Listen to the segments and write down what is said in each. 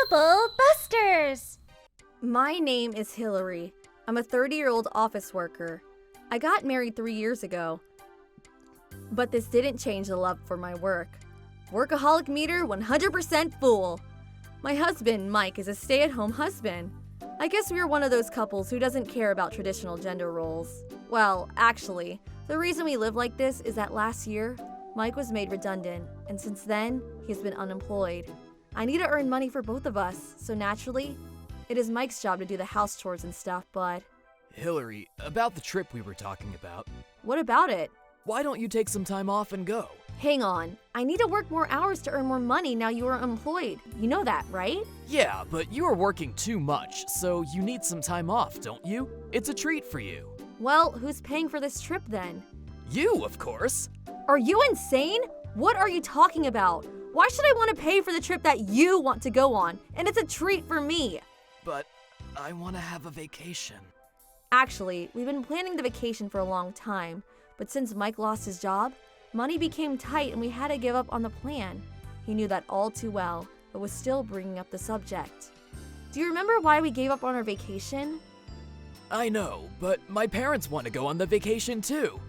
Trouble Busters! My name is Hillary. I'm a 30-year-old office worker. I got married 3 years ago, but this didn't change the love for my work. Workaholic meter 100% full. My husband, Mike, is a stay-at-home husband. I guess we are one of those couples who doesn't care about traditional gender roles. Well, actually, the reason we live like this is that last year, Mike was made redundant, and since then, he's been unemployed. I need to earn money for both of us, so naturally, it is Mike's job to do the house chores and stuff, but... Hillary, about the trip we were talking about. What about it? Why don't you take some time off and go? Hang on. I need to work more hours to earn more money now you are employed. You know that, right? Yeah, but you are working too much, so you need some time off, don't you? It's a treat for you. Well, who's paying for this trip then? You, of course. Are you insane? What are you talking about? Why should I want to pay for the trip that you want to go on? And it's a treat for me. But I want to have a vacation. Actually, we've been planning the vacation for a long time, but since Mike lost his job, money became tight and we had to give up on the plan. He knew that all too well, but was still bringing up the subject. Do you remember why we gave up on our vacation? I know, but my parents want to go on the vacation too.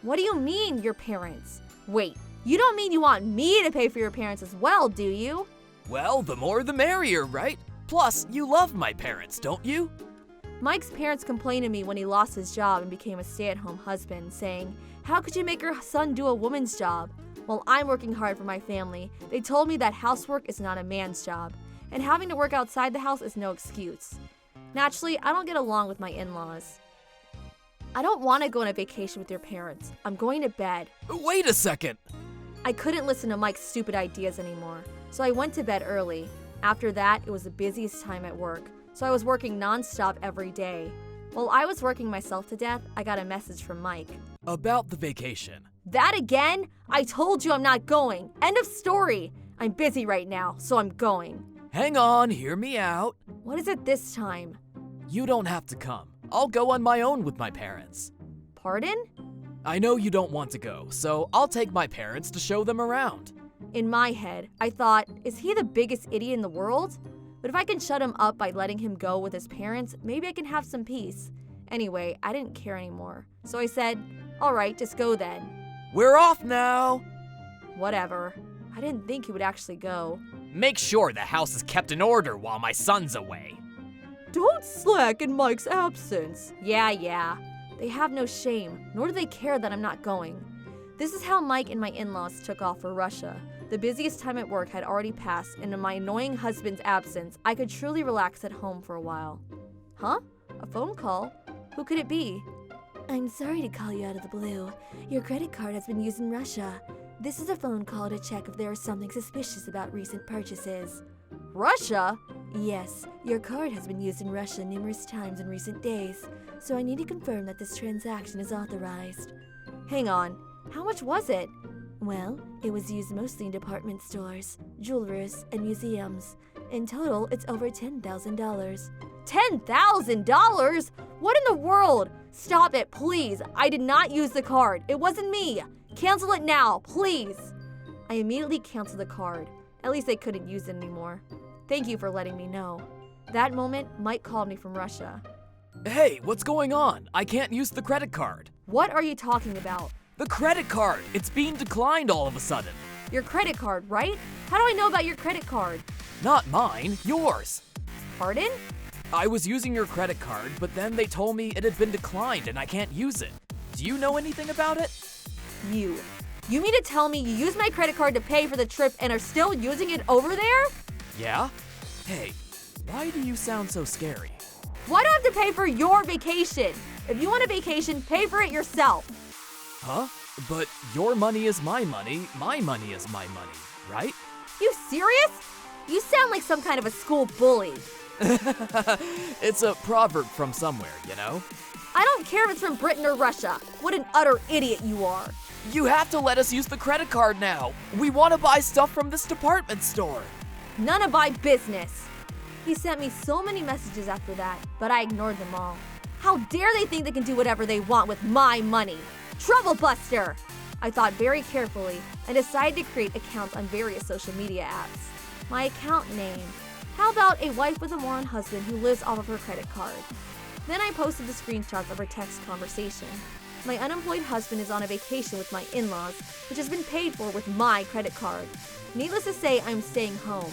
What do you mean, your parents? Wait, you don't mean you want me to pay for your parents as well, do you? Well, the more the merrier, right? Plus, you love my parents, don't you? Mike's parents complained to me when he lost his job and became a stay-at-home husband, saying, "How could you make your son do a woman's job?" While I'm working hard for my family, they told me that housework is not a man's job, and having to work outside the house is no excuse. Naturally, I don't get along with my in-laws. I don't want to go on a vacation with your parents. I'm going to bed. Wait a second! I couldn't listen to Mike's stupid ideas anymore, so I went to bed early. After that, it was the busiest time at work, so I was working non-stop every day. While I was working myself to death, I got a message from Mike. About the vacation. That again? I told you I'm not going. End of story. I'm busy right now, so I'm going. Hang on, hear me out. What is it this time? You don't have to come. I'll go on my own with my parents. Pardon? I know you don't want to go, so I'll take my parents to show them around. In my head, I thought, is he the biggest idiot in the world? But if I can shut him up by letting him go with his parents, maybe I can have some peace. Anyway, I didn't care anymore. So I said, alright, just go then. We're off now! Whatever. I didn't think he would actually go. Make sure the house is kept in order while my son's away. Don't slack in Mike's absence. Yeah. They have no shame, nor do they care that I'm not going. This is how Mike and my in-laws took off for Russia. The busiest time at work had already passed, and in my annoying husband's absence, I could truly relax at home for a while. Huh? A phone call? Who could it be? I'm sorry to call you out of the blue. Your credit card has been used in Russia. This is a phone call to check if there is something suspicious about recent purchases. Russia? Yes, your card has been used in Russia numerous times in recent days, so I need to confirm that this transaction is authorized. Hang on, how much was it? Well, it was used mostly in department stores, jewelers, and museums. In total, it's over $10,000. $10,000? What in the world? Stop it, please. I did not use the card. It wasn't me. Cancel it now, please. I immediately canceled the card. At least I couldn't use it anymore. Thank you for letting me know. That moment, Mike called me from Russia. Hey, what's going on? I can't use the credit card. What are you talking about? The credit card! It's being declined all of a sudden. Your credit card, right? How do I know about your credit card? Not mine, yours. Pardon? I was using your credit card, but then they told me it had been declined and I can't use it. Do you know anything about it? You mean to tell me you used my credit card to pay for the trip and are still using it over there? Yeah? Hey, why do you sound so scary? Why do I have to pay for your vacation? If you want a vacation, pay for it yourself. Huh? But your money is my money is my money, right? You serious? You sound like some kind of a school bully. It's a proverb from somewhere, you know? I don't care if it's from Britain or Russia. What an utter idiot you are. You have to let us use the credit card now. We want to buy stuff from this department store. None of my business. He sent me so many messages after that, but I ignored them all. How dare they think they can do whatever they want with my money? Trouble buster! I thought very carefully and decided to create accounts on various social media apps. My account name, How about a wife with a moron husband who lives off of her credit card? Then I posted the screenshots of our text conversation. My unemployed husband is on a vacation with my in-laws, which has been paid for with my credit card. Needless to say, I'm staying home.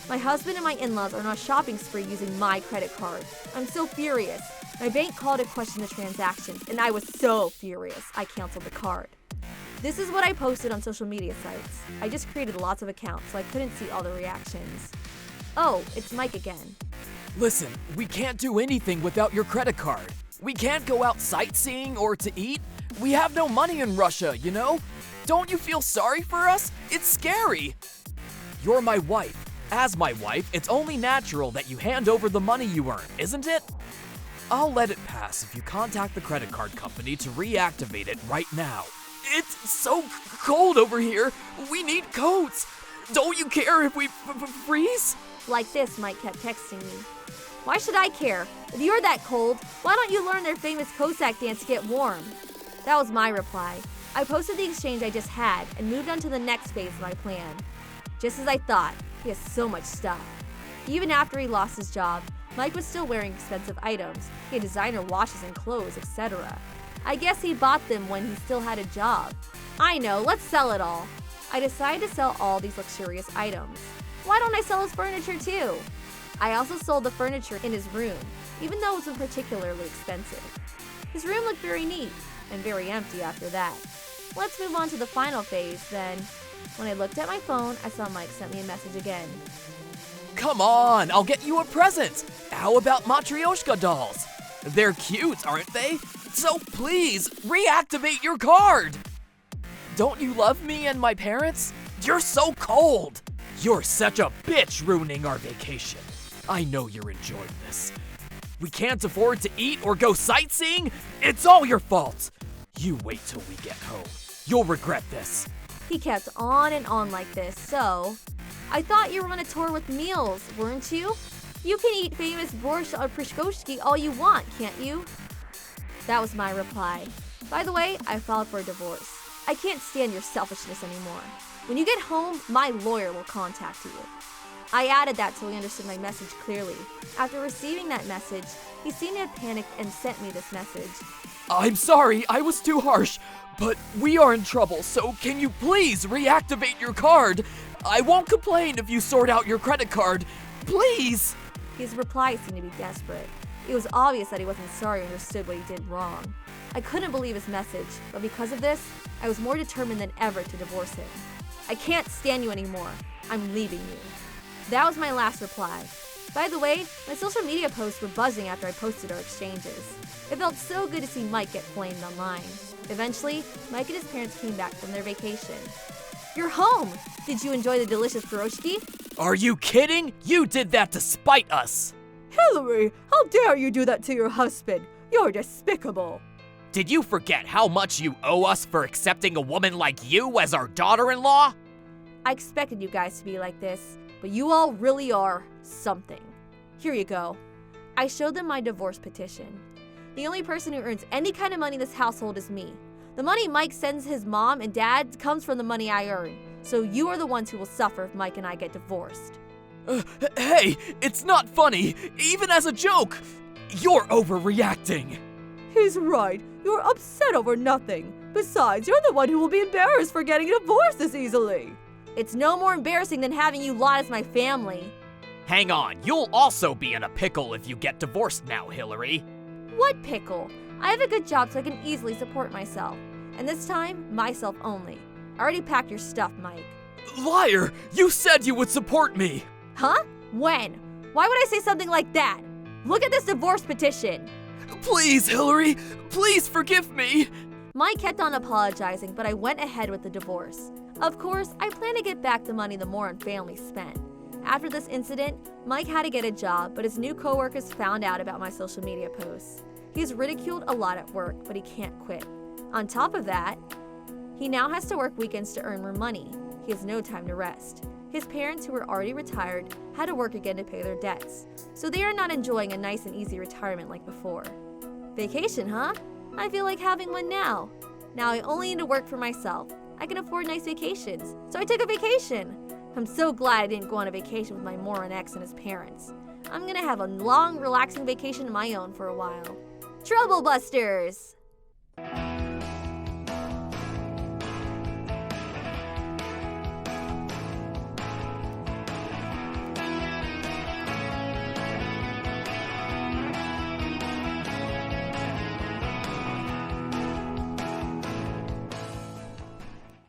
My husband and my in-laws are on a shopping spree using my credit card. I'm so furious. My bank called to question the transactions, and I was so furious, I canceled the card. This is what I posted on social media sites. I just created lots of accounts, so I couldn't see all the reactions. Oh, it's Mike again. Listen, we can't do anything without your credit card. We can't go out sightseeing or to eat. We have no money in Russia, you know? Don't you feel sorry for us? It's scary. You're my wife. As my wife, it's only natural that you hand over the money you earn, isn't it? I'll let it pass if you contact the credit card company to reactivate it right now. It's so cold over here. We need coats. Don't you care if we freeze? Like this, Mike kept texting me. Why should I care? If you're that cold, why don't you learn their famous Cossack dance to get warm? That was my reply. I posted the exchange I just had and moved on to the next phase of my plan. Just as I thought, he has so much stuff. Even after he lost his job, Mike was still wearing expensive items. He had designer watches and clothes, etc. I guess he bought them when he still had a job. I know, let's sell it all. I decided to sell all these luxurious items. Why don't I sell his furniture too? I also sold the furniture in his room, even though it wasn't particularly expensive. His room looked very neat and very empty after that. Let's move on to the final phase then. When I looked at my phone, I saw Mike sent me a message again. Come on, I'll get you a present. How about Matryoshka dolls? They're cute, aren't they? So please, reactivate your card. Don't you love me and my parents? You're so cold. You're such a bitch ruining our vacation. I know you're enjoying this. We can't afford to eat or go sightseeing. It's all your fault. You wait till we get home. You'll regret this. He kept on and on like this, so... I thought you were on a tour with meals, weren't you? You can eat famous borscht or prishkoshki all you want, can't you? That was my reply. By the way, I filed for a divorce. I can't stand your selfishness anymore. When you get home, my lawyer will contact you. I added that so he understood my message clearly. After receiving that message, he seemed to have panicked and sent me this message. I'm sorry, I was too harsh, but we are in trouble, so can you please reactivate your card? I won't complain if you sort out your credit card. Please! His reply seemed to be desperate. It was obvious that he wasn't sorry or understood what he did wrong. I couldn't believe his message, but because of this, I was more determined than ever to divorce him. I can't stand you anymore. I'm leaving you. That was my last reply. By the way, my social media posts were buzzing after I posted our exchanges. It felt so good to see Mike get flamed online. Eventually, Mike and his parents came back from their vacation. You're home! Did you enjoy the delicious pierogi? Are you kidding? You did that to spite us! Hillary, how dare you do that to your husband? You're despicable. Did you forget how much you owe us for accepting a woman like you as our daughter-in-law? I expected you guys to be like this, but you all really are something. Here you go. I showed them my divorce petition. The only person who earns any kind of money in this household is me. The money Mike sends his mom and dad comes from the money I earn. So you are the ones who will suffer if Mike and I get divorced. Hey, it's not funny, even as a joke. You're overreacting. He's right. You're upset over nothing. Besides, you're the one who will be embarrassed for getting divorced this easily. It's no more embarrassing than having you lot as my family. Hang on, you'll also be in a pickle if you get divorced now, Hillary. What pickle? I have a good job so I can easily support myself. And this time, myself only. I already packed your stuff, Mike. Liar! You said you would support me! Huh? When? Why would I say something like that? Look at this divorce petition. Please, Hillary! Please forgive me! Mike kept on apologizing, but I went ahead with the divorce. Of course, I plan to get back the money the Moran family spent. After this incident, Mike had to get a job, but his new coworkers found out about my social media posts. He's ridiculed a lot at work, but he can't quit. On top of that, he now has to work weekends to earn more money. He has no time to rest. His parents, who were already retired, had to work again to pay their debts, so they are not enjoying a nice and easy retirement like before. Vacation, huh? I feel like having one now. Now I only need to work for myself. I can afford nice vacations, so I took a vacation. I'm so glad I didn't go on a vacation with my moron ex and his parents. I'm gonna have a long, relaxing vacation of my own for a while. Trouble Busters!